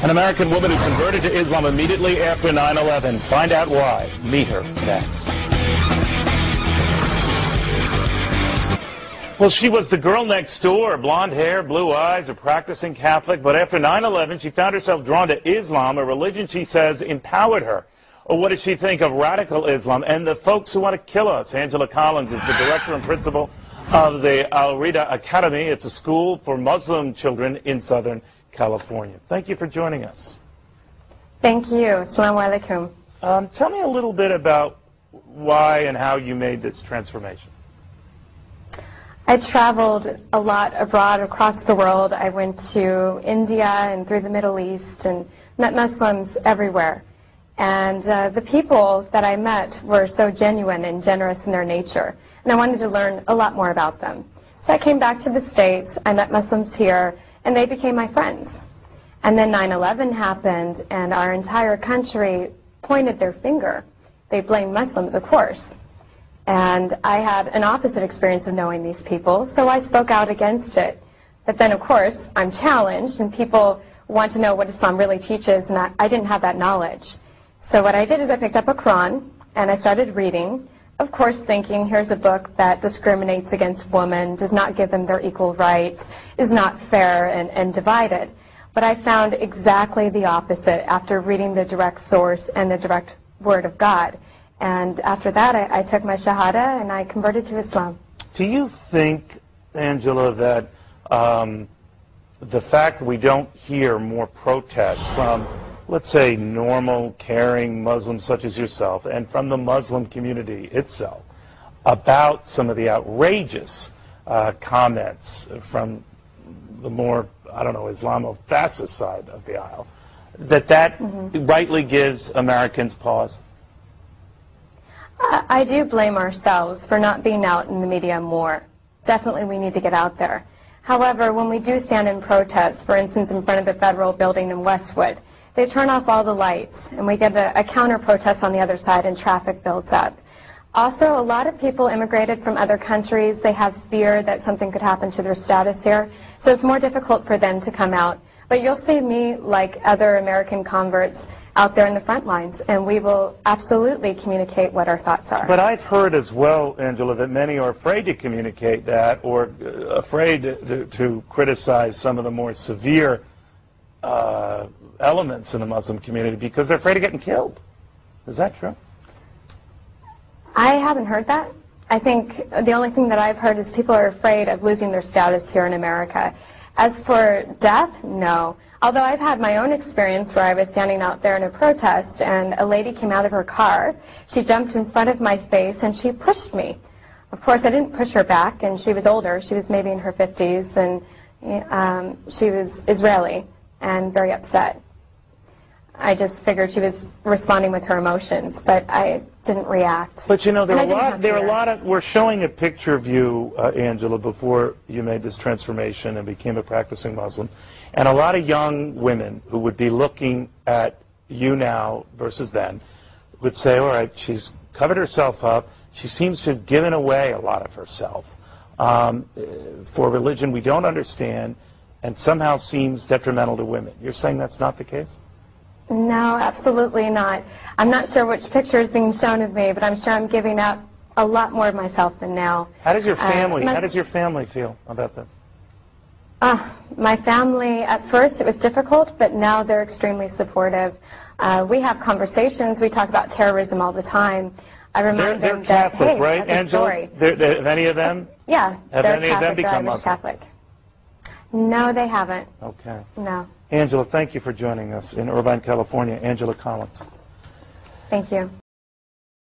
An American woman who converted to Islam immediately after 9/11. Find out why. Meet her next. Well, she was the girl next door, blonde hair, blue eyes, a practicing Catholic, but after 9/11, she found herself drawn to Islam, a religion she says empowered her. Or what does she think of radical Islam and the folks who want to kill us? Angela Collins is the director and principal of the Al-Rida Academy. It's a school for Muslim children in Southern California. Thank you for joining us. Thank you. Assalamu alaikum. Tell me a little bit about why and how you made this transformation. I traveled a lot abroad across the world. I went to India and through the Middle East and met Muslims everywhere. And the people that I met were so genuine and generous in their nature. And I wanted to learn a lot more about them. So I came back to the States, I met Muslims here, and they became my friends. And then 9/11 happened, and our entire country pointed their finger. They blamed Muslims, of course. And I had an opposite experience of knowing these people, so I spoke out against it. But then, of course, I'm challenged, and people want to know what Islam really teaches, and I didn't have that knowledge. So what I did is I picked up a Quran, and I started reading, of course thinking, here's a book that discriminates against women, does not give them their equal rights, is not fair and divided. But I found exactly the opposite after reading the direct source and the direct word of God. And after that, I took my Shahada and I converted to Islam. Do you think, Angela, that the fact we don't hear more protests from, let's say, normal, caring Muslims such as yourself and from the Muslim community itself about some of the outrageous comments from the more, I don't know, Islamofascist side of the aisle, that rightly gives Americans pause? I do blame ourselves for not being out in the media more. Definitely we need to get out there. However, when we do stand in protest, for instance in front of the federal building in Westwood, they turn off all the lights and we get a counter-protest on the other side and traffic builds up. Also, a lot of people immigrated from other countries. They have fear that something could happen to their status here, so it's more difficult for them to come out. But you'll see me, like other American converts, out there in the front lines, and we will absolutely communicate what our thoughts are. But I've heard as well, Angela, that many are afraid to communicate that or afraid to criticize some of the more severe elements in the Muslim community because they're afraid of getting killed. Is that true? I haven't heard that. I think the only thing that I've heard is people are afraid of losing their status here in America. As for death, no. Although I've had my own experience where I was standing out there in a protest and a lady came out of her car, she jumped in front of my face and she pushed me. Of course, I didn't push her back, and she was older. She was maybe in her 50s, and she was Israeli and very upset. I just figured she was responding with her emotions, but I didn't react. But you know, there are a lot of, we're showing a picture of you, Angela, before you made this transformation and became a practicing Muslim, and a lot of young women who would be looking at you now versus then would say, all right, she's covered herself up, she seems to have given away a lot of herself for a religion we don't understand and somehow seems detrimental to women. You're saying that's not the case? No, absolutely not. I'm not sure which picture is being shown of me, but I'm sure I'm giving up a lot more of myself than now. How does your family feel about this? My family, at first it was difficult, but now they're extremely supportive. We have conversations. We talk about terrorism all the time. I remind them that, Catholic, hey, right, that's a story. Have any of them? Yeah, have they're any Catholic, of them become Muslim? Catholic. No, they haven't. Okay. No. Angela, thank you for joining us in Irvine, California. Angela Collins. Thank you.